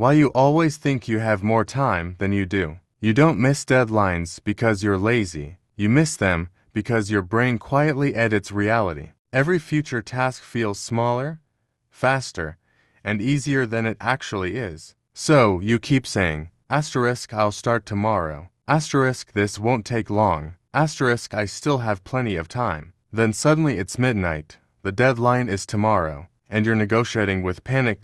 Why you always think you have more time than you do. You don't miss deadlines because you're lazy. You miss them because your brain quietly edits reality. Every future task feels smaller, faster, and easier than it actually is. So you keep saying, asterisk, I'll start tomorrow. Asterisk, this won't take long. Asterisk, I still have plenty of time. Then suddenly it's midnight. The deadline is tomorrow, and you're negotiating with panic.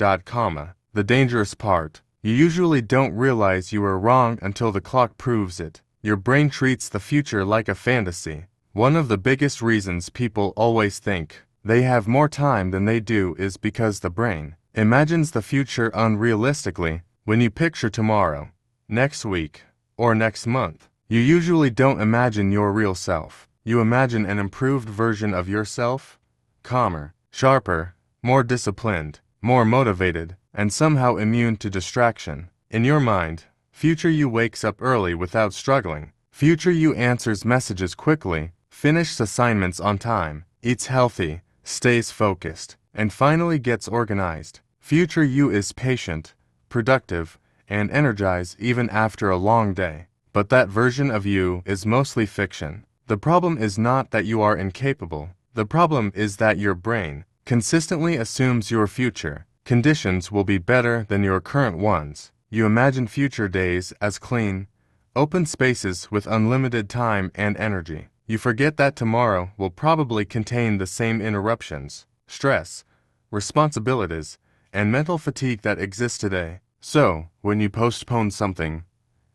The dangerous part, you usually don't realize you were wrong until the clock proves it. Your brain treats the future like a fantasy. One of the biggest reasons people always think they have more time than they do is because the brain imagines the future unrealistically. When you picture tomorrow, next week, or next month, you usually don't imagine your real self. You imagine an improved version of yourself, calmer, sharper, more disciplined, more motivated, and somehow immune to distraction. In your mind, future you wakes up early without struggling. Future you answers messages quickly, finishes assignments on time, eats healthy, stays focused, and finally gets organized. Future you is patient, productive, and energized even after a long day. But that version of you is mostly fiction. The problem is not that you are incapable. The problem is that your brain consistently assumes your future conditions will be better than your current ones. You imagine future days as clean, open spaces with unlimited time and energy. You forget that tomorrow will probably contain the same interruptions, stress, responsibilities, and mental fatigue that exist today. So, when you postpone something,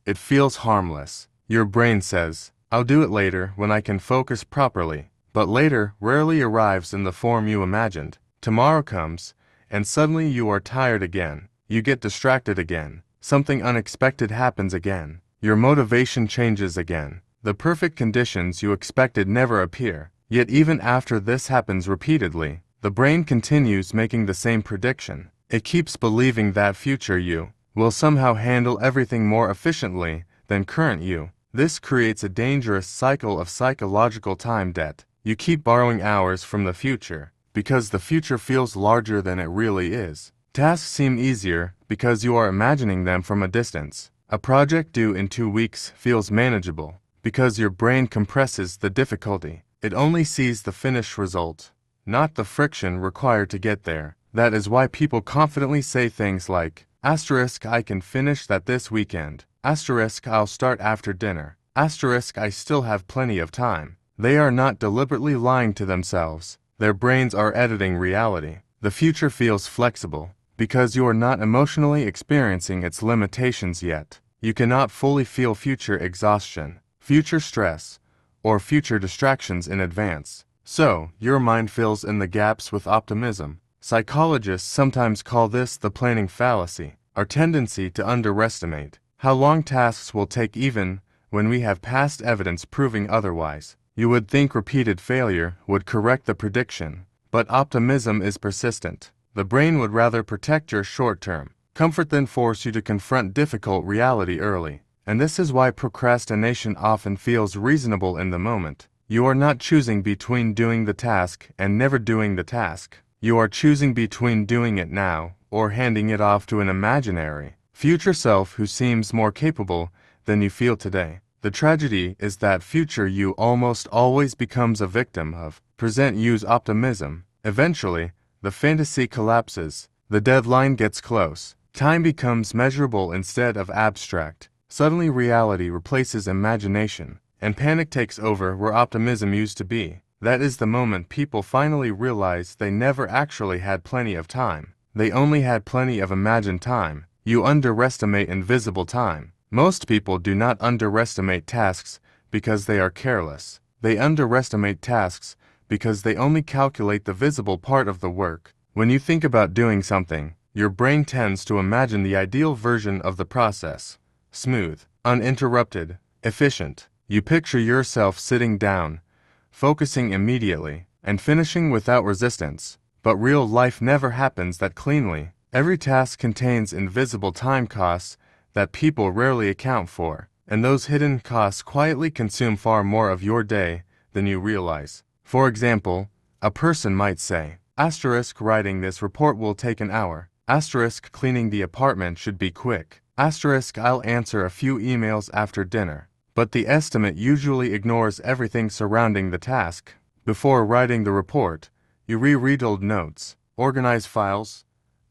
it feels harmless. Your brain says, I'll do it later when I can focus properly. But later rarely arrives in the form you imagined. Tomorrow comes, and suddenly you are tired again. You get distracted again. Something unexpected happens again. Your motivation changes again. The perfect conditions you expected never appear. Yet even after this happens repeatedly, the brain continues making the same prediction. It keeps believing that future you will somehow handle everything more efficiently than current you. This creates a dangerous cycle of psychological time debt. You keep borrowing hours from the future because the future feels larger than it really is. Tasks seem easier because you are imagining them from a distance. A project due in 2 weeks feels manageable because your brain compresses the difficulty. It only sees the finished result, not the friction required to get there. That is why people confidently say things like, asterisk, I can finish that this weekend. Asterisk, I'll start after dinner. Asterisk, I still have plenty of time. They are not deliberately lying to themselves. Their brains are editing reality. The future feels flexible because you are not emotionally experiencing its limitations yet. You cannot fully feel future exhaustion, future stress, or future distractions in advance. So, your mind fills in the gaps with optimism. Psychologists sometimes call this the planning fallacy, our tendency to underestimate how long tasks will take even when we have past evidence proving otherwise. You would think repeated failure would correct the prediction, but optimism is persistent. The brain would rather protect your short-term comfort than force you to confront difficult reality early. And this is why procrastination often feels reasonable in the moment. You are not choosing between doing the task and never doing the task. You are choosing between doing it now or handing it off to an imaginary future self who seems more capable than you feel today. The tragedy is that future you almost always becomes a victim of present you's optimism. Eventually, the fantasy collapses. The deadline gets close. Time becomes measurable instead of abstract. Suddenly reality replaces imagination, and panic takes over where optimism used to be. That is the moment people finally realize they never actually had plenty of time. They only had plenty of imagined time. You underestimate invisible time. Most people do not underestimate tasks because they are careless. They underestimate tasks because they only calculate the visible part of the work. When you think about doing something, your brain tends to imagine the ideal version of the process. Smooth, uninterrupted, efficient. You picture yourself sitting down, focusing immediately, and finishing without resistance. But real life never happens that cleanly. Every task contains invisible time costs that people rarely account for, and those hidden costs quietly consume far more of your day than you realize. For example, a person might say, asterisk, writing this report will take an hour. Asterisk cleaning the apartment should be quick. Asterisk I'll answer a few emails after dinner. But the estimate usually ignores everything surrounding the task. Before writing the report, you reread old notes, organize files,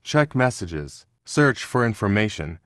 check messages, search for information,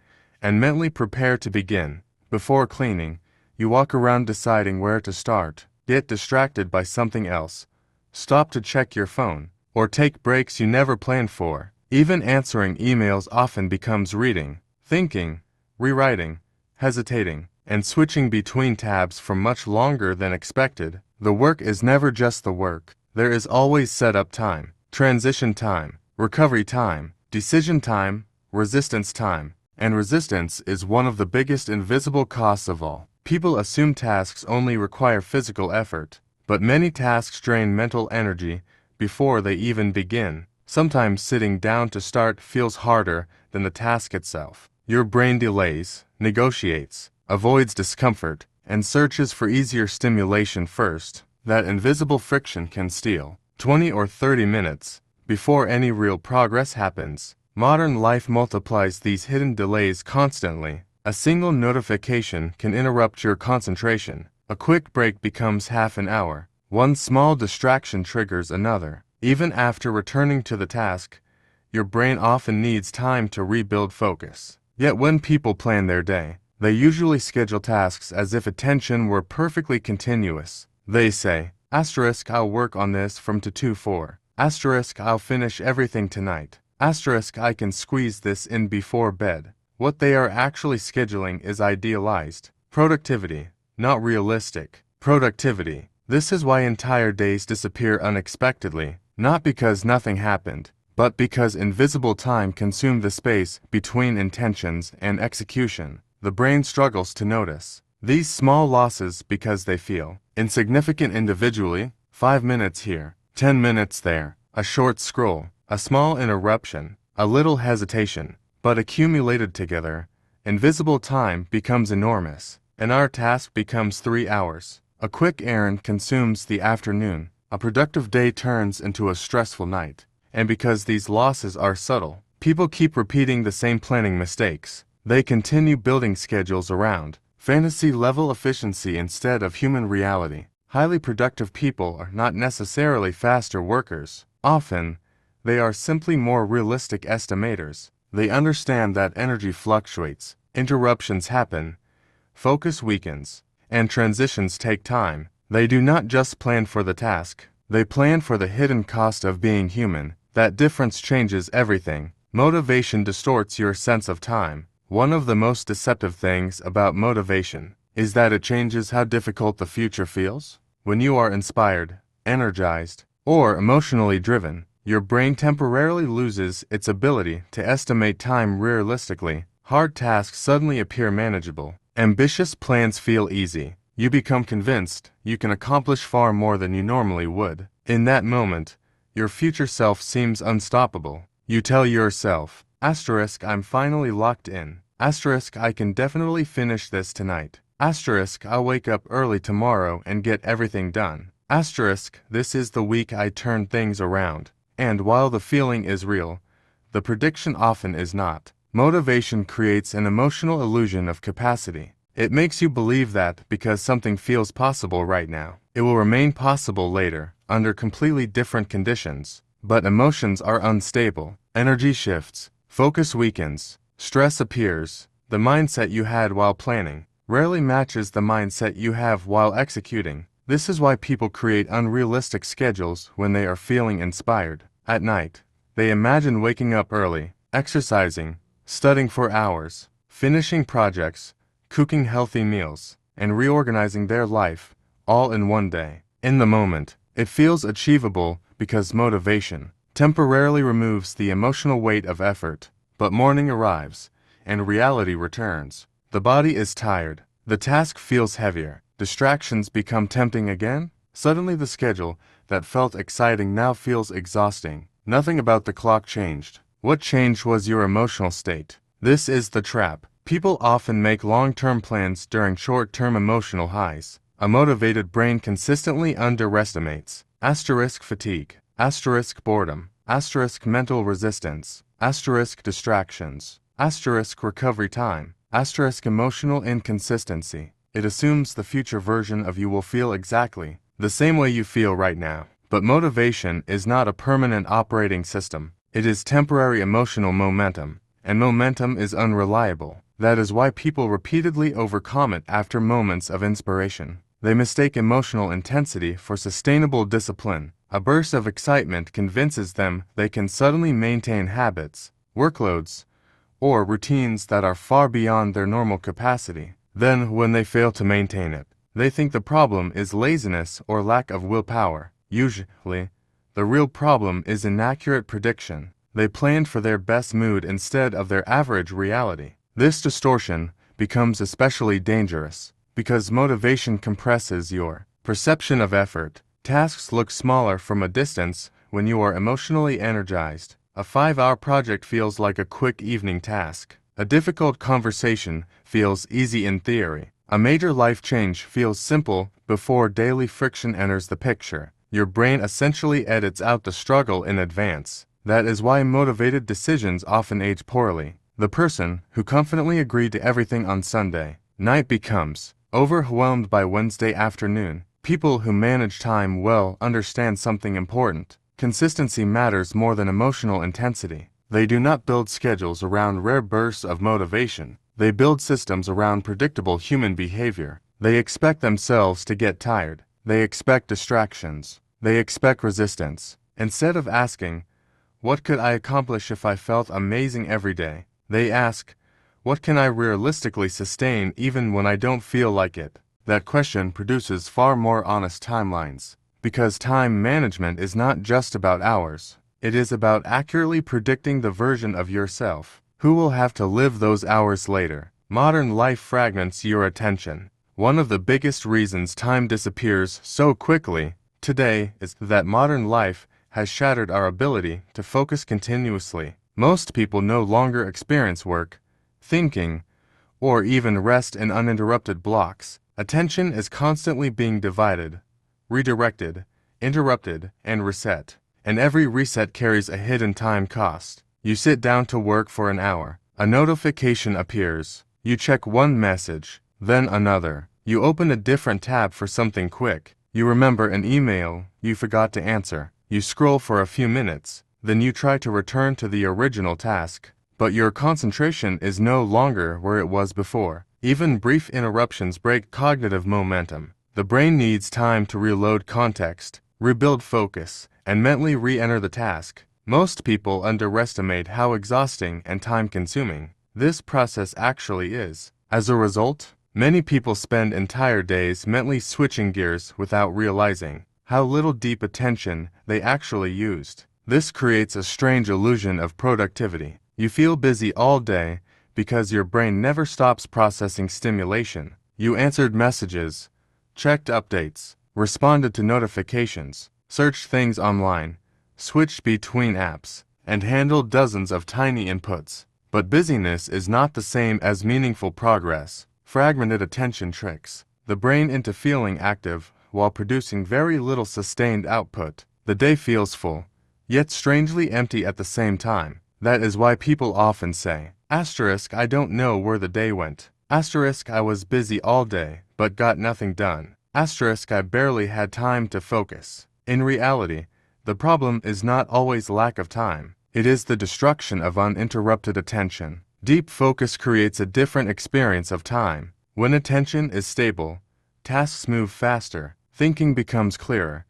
and mentally prepare to begin. Before cleaning, you walk around deciding where to start, get distracted by something else, stop to check your phone, or take breaks you never planned for. Even answering emails often becomes reading, thinking, rewriting, hesitating, and switching between tabs for much longer than expected. The work is never just the work. There is always setup time, transition time, recovery time, decision time, resistance time. And resistance is one of the biggest invisible costs of all. People assume tasks only require physical effort, but many tasks drain mental energy before they even begin. Sometimes sitting down to start feels harder than the task itself. Your brain delays, negotiates, avoids discomfort, and searches for easier stimulation first. That invisible friction can steal 20 or 30 minutes before any real progress happens. Modern life multiplies these hidden delays constantly. A single notification can interrupt your concentration. A quick break becomes half an hour. One small distraction triggers another. Even after returning to the task, your brain often needs time to rebuild focus. Yet when people plan their day, they usually schedule tasks as if attention were perfectly continuous. They say, asterisk I'll work on this from 2 to 4. Asterisk I'll finish everything tonight. Asterisk I can squeeze this in before bed. What they are actually scheduling is idealized productivity, not realistic productivity. This is why entire days disappear unexpectedly, not because nothing happened, but because invisible time consumed the space between intentions and execution. The brain struggles to notice these small losses because they feel insignificant individually. 5 minutes here, 10 minutes there, a short scroll, a small interruption, a little hesitation, but accumulated together, invisible time becomes enormous, and our task becomes 3 hours. A quick errand consumes the afternoon, a productive day turns into a stressful night. And because these losses are subtle, people keep repeating the same planning mistakes. They continue building schedules around fantasy-level efficiency instead of human reality. Highly productive people are not necessarily faster workers. Often, they are simply more realistic estimators. They understand that energy fluctuates, interruptions happen, focus weakens, and transitions take time. They do not just plan for the task, they plan for the hidden cost of being human. That difference changes everything. Motivation distorts your sense of time. One of the most deceptive things about motivation is that it changes how difficult the future feels. When you are inspired, energized, or emotionally driven, your brain temporarily loses its ability to estimate time realistically. Hard tasks suddenly appear manageable. Ambitious plans feel easy. You become convinced you can accomplish far more than you normally would. In that moment, your future self seems unstoppable. You tell yourself, asterisk I'm finally locked in. Asterisk I can definitely finish this tonight. Asterisk I'll wake up early tomorrow and get everything done. Asterisk this is the week I turn things around. And while the feeling is real, the prediction often is not. Motivation creates an emotional illusion of capacity. It makes you believe that because something feels possible right now, it will remain possible later, under completely different conditions. But emotions are unstable. Energy shifts. Focus weakens. Stress appears. The mindset you had while planning rarely matches the mindset you have while executing. This is why people create unrealistic schedules when they are feeling inspired. At night, they imagine waking up early, exercising, studying for hours, finishing projects, cooking healthy meals, and reorganizing their life, all in one day. In the moment, it feels achievable because motivation temporarily removes the emotional weight of effort. But morning arrives, and reality returns. The body is tired. The task feels heavier. Distractions become tempting again. Suddenly the schedule that felt exciting now feels exhausting. Nothing about the clock changed. What changed was your emotional state. This is the trap. People often make long-term plans during short-term emotional highs. A motivated brain consistently underestimates asterisk fatigue, asterisk boredom, asterisk mental resistance. Asterisk distractions. Asterisk recovery time. Asterisk emotional inconsistency. It assumes the future version of you will feel exactly the same way you feel right now. But motivation is not a permanent operating system. It is temporary emotional momentum, and momentum is unreliable. That is why people repeatedly overcome it after moments of inspiration. They mistake emotional intensity for sustainable discipline. A burst of excitement convinces them they can suddenly maintain habits, workloads, or routines that are far beyond their normal capacity. Then, when they fail to maintain it, they think the problem is laziness or lack of willpower. Usually, the real problem is inaccurate prediction. They planned for their best mood instead of their average reality. This distortion becomes especially dangerous because motivation compresses your perception of effort. Tasks look smaller from a distance when you are emotionally energized. A 5-hour project feels like a quick evening task. A difficult conversation feels easy in theory. A major life change feels simple before daily friction enters the picture. Your brain essentially edits out the struggle in advance. That is why motivated decisions often age poorly. The person who confidently agreed to everything on Sunday night becomes overwhelmed by Wednesday afternoon. People who manage time well understand something important. Consistency matters more than emotional intensity. They do not build schedules around rare bursts of motivation. They build systems around predictable human behavior. They expect themselves to get tired. They expect distractions. They expect resistance. Instead of asking, "What could I accomplish if I felt amazing every day?" they ask, "What can I realistically sustain even when I don't feel like it?" That question produces far more honest timelines. Because time management is not just about hours. It is about accurately predicting the version of yourself who will have to live those hours later. Modern life fragments your attention. One of the biggest reasons time disappears so quickly today is that modern life has shattered our ability to focus continuously. Most people no longer experience work, thinking, or even rest in uninterrupted blocks. Attention is constantly being divided, redirected, interrupted, and reset. And every reset carries a hidden time cost. You sit down to work for an hour. A notification appears. You check one message, then another. You open a different tab for something quick. You remember an email you forgot to answer. You scroll for a few minutes. Then you try to return to the original task. But your concentration is no longer where it was before. Even brief interruptions break cognitive momentum. The brain needs time to reload context, rebuild focus, and mentally re-enter the task. Most people underestimate how exhausting and time-consuming this process actually is. As a result, many people spend entire days mentally switching gears without realizing how little deep attention they actually used. This creates a strange illusion of productivity. You feel busy all day because your brain never stops processing stimulation. You answered messages, checked updates, responded to notifications, searched things online, switched between apps, and handled dozens of tiny inputs. But busyness is not the same as meaningful progress. Fragmented attention tricks the brain into feeling active while producing very little sustained output. The day feels full, yet strangely empty at the same time. That is why people often say, "I don't know where the day went. I was busy all day, but got nothing done. I barely had time to focus." In reality, the problem is not always lack of time. It is the destruction of uninterrupted attention. Deep focus creates a different experience of time. When attention is stable, tasks move faster, thinking becomes clearer,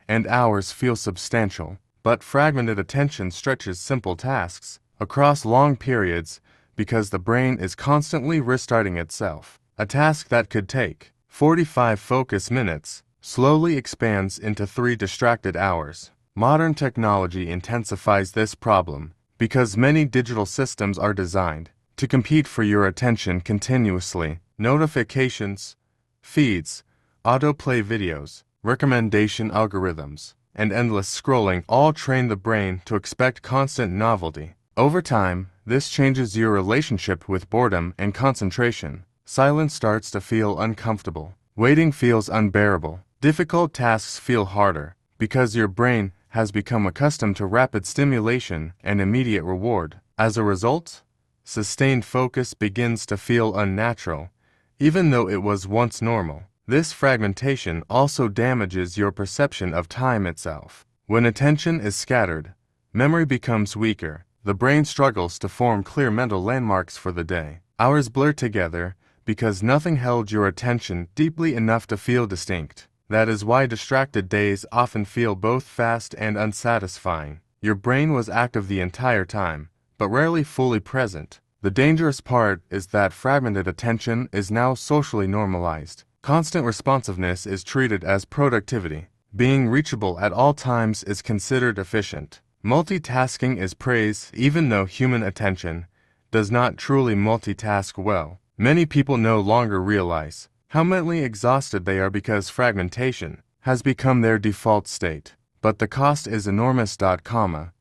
and hours feel substantial. But fragmented attention stretches simple tasks across long periods because the brain is constantly restarting itself. A task that could take 45 focus minutes slowly expands into 3 distracted hours. Modern technology intensifies this problem because many digital systems are designed to compete for your attention continuously. Notifications, feeds, autoplay videos, recommendation algorithms, and endless scrolling all train the brain to expect constant novelty. Over time, this changes your relationship with boredom and concentration. Silence starts to feel uncomfortable. Waiting feels unbearable. Difficult tasks feel harder because your brain has become accustomed to rapid stimulation and immediate reward. As a result, sustained focus begins to feel unnatural, even though it was once normal. This fragmentation also damages your perception of time itself. When attention is scattered, memory becomes weaker. The brain struggles to form clear mental landmarks for the day. Hours blur together because nothing held your attention deeply enough to feel distinct. That is why distracted days often feel both fast and unsatisfying. Your brain was active the entire time, but rarely fully present. The dangerous part is that fragmented attention is now socially normalized. Constant responsiveness is treated as productivity. Being reachable at all times is considered efficient. Multitasking is praised even though human attention does not truly multitask well. Many people no longer realize how mentally exhausted they are because fragmentation has become their default state. But the cost is enormous.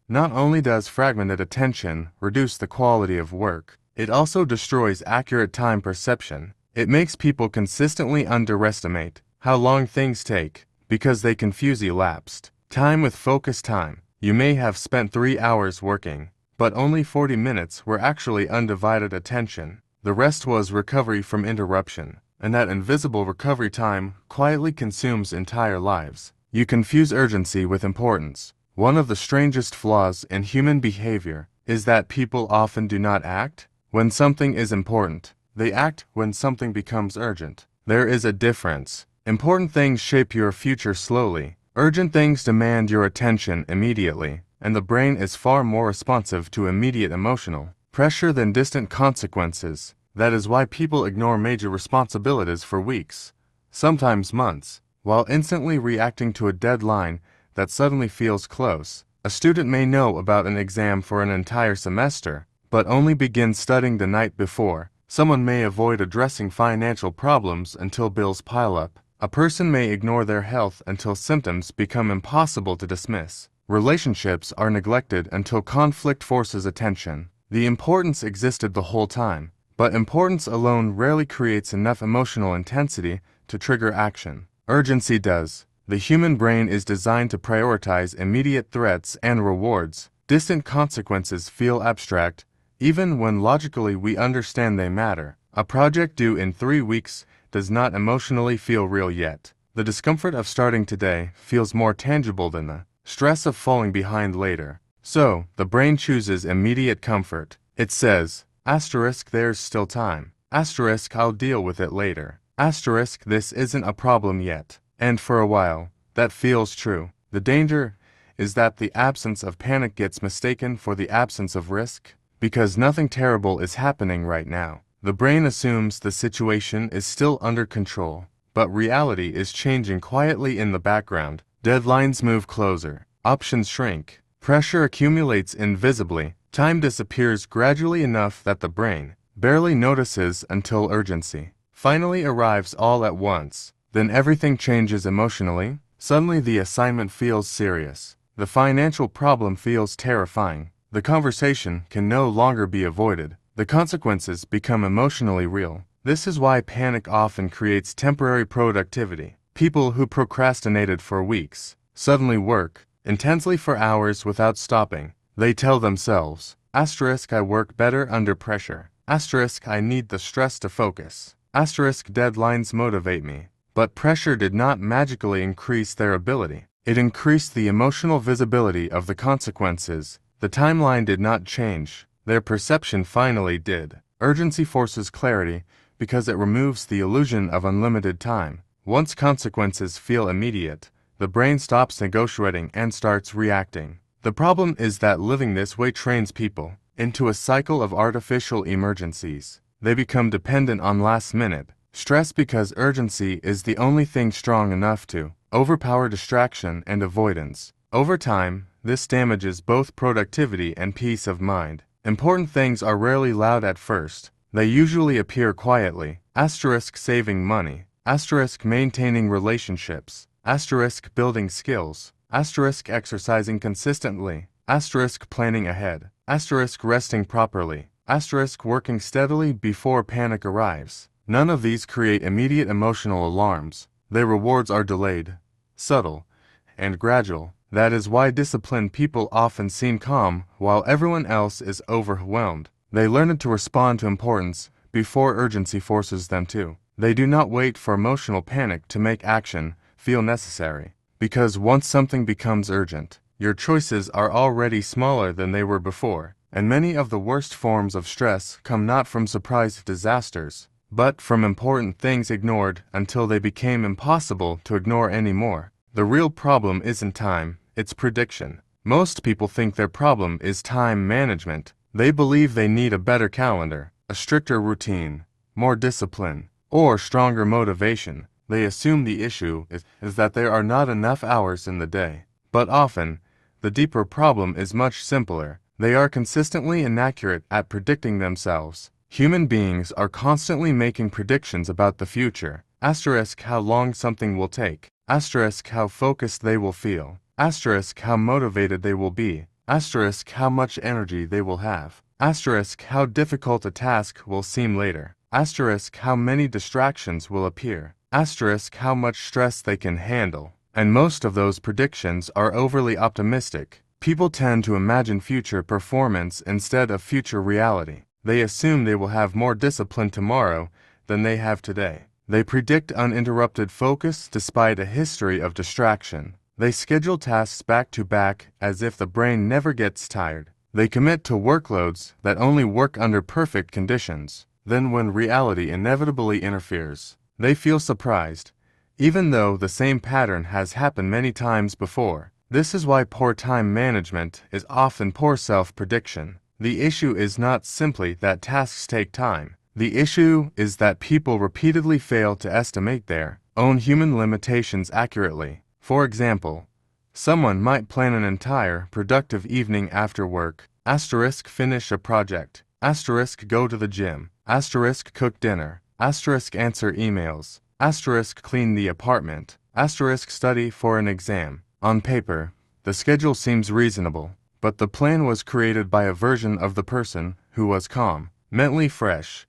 Not only does fragmented attention reduce the quality of work, it also destroys accurate time perception. It makes people consistently underestimate how long things take because they confuse elapsed time with focused time. You may have spent 3 hours working, but only 40 minutes were actually undivided attention. The rest was recovery from interruption, and that invisible recovery time quietly consumes entire lives. You confuse urgency with importance. One of the strangest flaws in human behavior is that people often do not act when something is important. They act when something becomes urgent. There is a difference. Important things shape your future slowly. Urgent things demand your attention immediately, and the brain is far more responsive to immediate emotional pressure than distant consequences. That is why people ignore major responsibilities for weeks, sometimes months, while instantly reacting to a deadline that suddenly feels close. A student may know about an exam for an entire semester, but only begin studying the night before. Someone may avoid addressing financial problems until bills pile up. A person may ignore their health until symptoms become impossible to dismiss. Relationships are neglected until conflict forces attention. The importance existed the whole time, but importance alone rarely creates enough emotional intensity to trigger action. Urgency does. The human brain is designed to prioritize immediate threats and rewards. Distant consequences feel abstract, even when logically we understand they matter. A project due in 3 weeks does not emotionally feel real yet. The discomfort of starting today feels more tangible than the stress of falling behind later. So, the brain chooses immediate comfort. It says, asterisk, there's still time. Asterisk, I'll deal with it later. Asterisk, this isn't a problem yet. And for a while, that feels true. The danger is that the absence of panic gets mistaken for the absence of risk. Because nothing terrible is happening right now, the brain assumes the situation is still under control. But reality is changing quietly in the background. Deadlines move closer. Options shrink. Pressure accumulates invisibly. Time disappears gradually enough that the brain barely notices until urgency finally arrives all at once. Then everything changes emotionally. Suddenly the assignment feels serious. The financial problem feels terrifying. The conversation can no longer be avoided. The consequences become emotionally real. This is why panic often creates temporary productivity. People who procrastinated for weeks suddenly work intensely for hours without stopping. They tell themselves, asterisk, I work better under pressure. Asterisk, I need the stress to focus. Asterisk, deadlines motivate me. But pressure did not magically increase their ability. It increased the emotional visibility of the consequences. The timeline did not change. Their perception finally did. Urgency forces clarity because it removes the illusion of unlimited time. Once consequences feel immediate, the brain stops negotiating and starts reacting. The problem is that living this way trains people into a cycle of artificial emergencies. They become dependent on last-minute stress because urgency is the only thing strong enough to overpower distraction and avoidance. Over time, this damages both productivity and peace of mind. Important things are rarely loud at first. They usually appear quietly. Asterisk, saving money. Asterisk, maintaining relationships. Asterisk, building skills. Asterisk, exercising consistently. Asterisk, planning ahead. Asterisk, resting properly. Asterisk, working steadily before panic arrives. None of these create immediate emotional alarms. Their rewards are delayed, subtle, and gradual. That is why disciplined people often seem calm while everyone else is overwhelmed. They learn to respond to importance before urgency forces them to. They do not wait for emotional panic to make action feel necessary. Because once something becomes urgent, your choices are already smaller than they were before. And many of the worst forms of stress come not from surprise disasters, but from important things ignored until they became impossible to ignore anymore. The real problem isn't time, it's prediction. Most people think their problem is time management. They believe they need a better calendar, a stricter routine, more discipline, or stronger motivation. They assume the issue is that there are not enough hours in the day. But often, the deeper problem is much simpler. They are consistently inaccurate at predicting themselves. Human beings are constantly making predictions about the future. Asterisk how long something will take. Asterisk how focused they will feel. Asterisk how motivated they will be. Asterisk how much energy they will have. Asterisk how difficult a task will seem later. Asterisk how many distractions will appear. Asterisk how much stress they can handle. And most of those predictions are overly optimistic. People tend to imagine future performance instead of future reality. They assume they will have more discipline tomorrow than they have today. They predict uninterrupted focus despite a history of distraction. They schedule tasks back to back as if the brain never gets tired. They commit to workloads that only work under perfect conditions. Then when reality inevitably interferes, they feel surprised, even though the same pattern has happened many times before. This is why poor time management is often poor self-prediction. The issue is not simply that tasks take time. The issue is that people repeatedly fail to estimate their own human limitations accurately. For example, someone might plan an entire productive evening after work, asterisk finish a project, asterisk go to the gym, asterisk cook dinner, asterisk answer emails, asterisk clean the apartment, asterisk study for an exam. On paper, the schedule seems reasonable, but the plan was created by a version of the person who was calm, mentally fresh,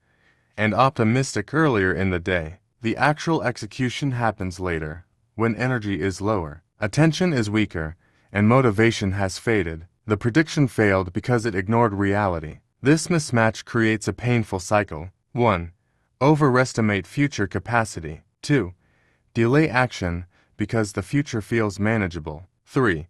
and optimistic earlier in the day. The actual execution happens later, when energy is lower, attention is weaker, and motivation has faded. The prediction failed because it ignored reality. This mismatch creates a painful cycle. 1. Overestimate future capacity. 2. Delay action because the future feels manageable. 3.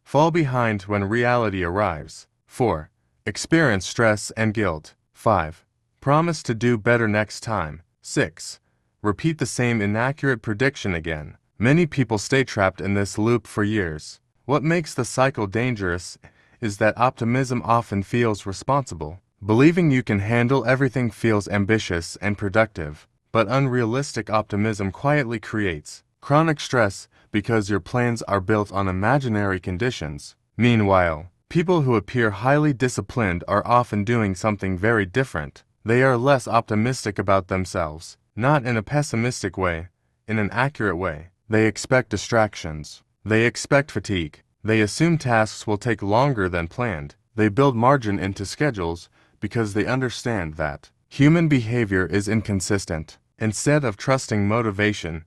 Fall behind when reality arrives. 4. Experience stress and guilt. 5. Promise to do better next time. 6. Repeat the same inaccurate prediction again. Many people stay trapped in this loop for years. What makes the cycle dangerous is that optimism often feels responsible. Believing you can handle everything feels ambitious and productive, but unrealistic optimism quietly creates chronic stress because your plans are built on imaginary conditions. Meanwhile, people who appear highly disciplined are often doing something very different. They are less optimistic about themselves, not in a pessimistic way, in an accurate way. They expect distractions. They expect fatigue. They assume tasks will take longer than planned. They build margin into schedules because they understand that human behavior is inconsistent. Instead of trusting motivation,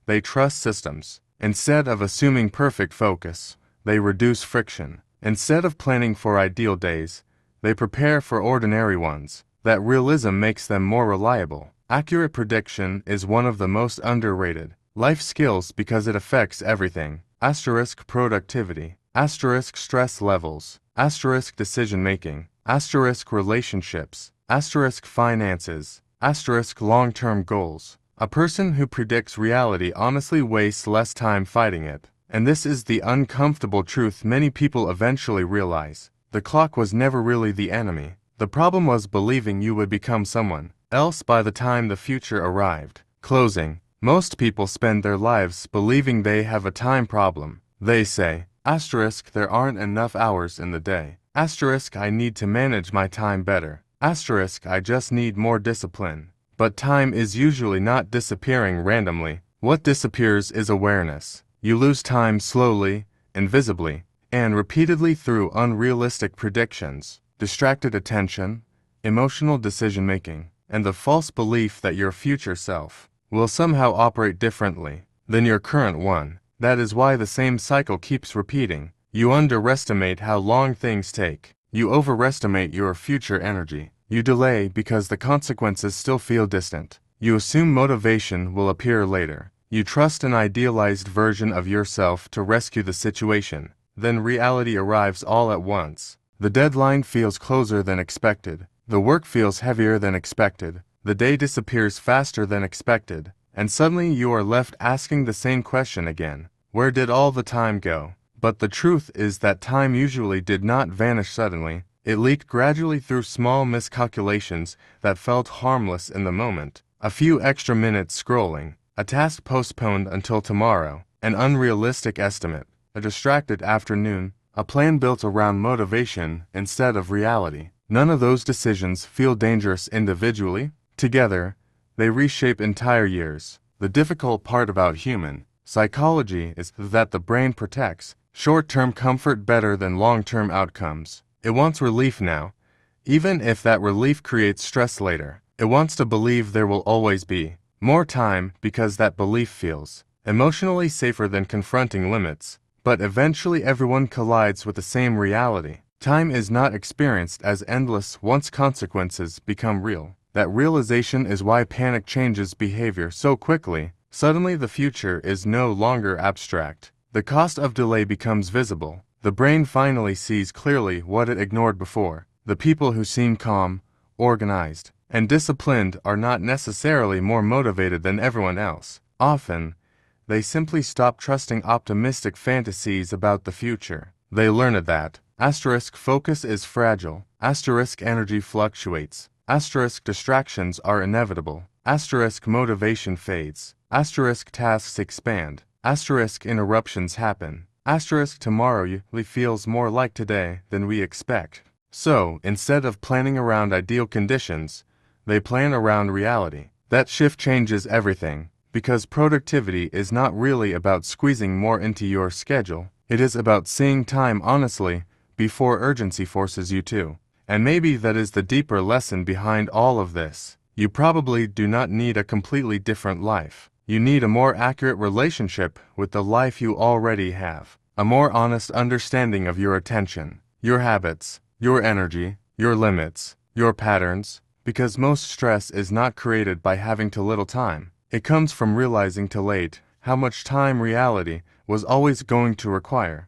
they trust systems. Instead of assuming perfect focus, they reduce friction. Instead of planning for ideal days, they prepare for ordinary ones. That realism makes them more reliable. Accurate prediction is one of the most underrated life skills because it affects everything. Asterisk productivity, asterisk stress levels, asterisk decision making, asterisk relationships, asterisk finances, asterisk long-term goals. A person who predicts reality honestly wastes less time fighting it. And this is the uncomfortable truth many people eventually realize. The clock was never really the enemy. The problem was believing you would become someone else by the time the future arrived. Closing. Most people spend their lives believing they have a time problem. They say, asterisk there aren't enough hours in the day. Asterisk I need to manage my time better. Asterisk I just need more discipline. But time is usually not disappearing randomly. What disappears is awareness. You lose time slowly, invisibly, and repeatedly through unrealistic predictions, distracted attention, emotional decision-making, and the false belief that your future self will somehow operate differently than your current one. That is why the same cycle keeps repeating. You underestimate how long things take. You overestimate your future energy. You delay because the consequences still feel distant. You assume motivation will appear later. You trust an idealized version of yourself to rescue the situation. Then reality arrives all at once. The deadline feels closer than expected. The work feels heavier than expected. The day disappears faster than expected. And suddenly you are left asking the same question again. Where did all the time go? But the truth is that time usually did not vanish suddenly. It leaked gradually through small miscalculations that felt harmless in the moment. A few extra minutes scrolling, a task postponed until tomorrow, an unrealistic estimate, a distracted afternoon, a plan built around motivation instead of reality. None of those decisions feel dangerous individually. Together, they reshape entire years. The difficult part about human psychology is that the brain protects short-term comfort better than long-term outcomes. It wants relief now, even if that relief creates stress later. It wants to believe there will always be more time because that belief feels emotionally safer than confronting limits. But eventually everyone collides with the same reality. Time is not experienced as endless once consequences become real. That realization is why panic changes behavior so quickly. Suddenly the future is no longer abstract. The cost of delay becomes visible. The brain finally sees clearly what it ignored before. The people who seem calm, organized, and disciplined are not necessarily more motivated than everyone else. Often, they simply stop trusting optimistic fantasies about the future. They learned that focus is fragile, energy fluctuates, distractions are inevitable, motivation fades, tasks expand, interruptions happen, tomorrow usually feels more like today than we expect. So, instead of planning around ideal conditions, they plan around reality. That shift changes everything, because productivity is not really about squeezing more into your schedule. It is about seeing time honestly before urgency forces you to. And maybe that is the deeper lesson behind all of this. You probably do not need a completely different life. You need a more accurate relationship with the life you already have. A more honest understanding of your attention, your habits, your energy, your limits, your patterns. Because most stress is not created by having too little time. It comes from realizing too late how much time reality was always going to require.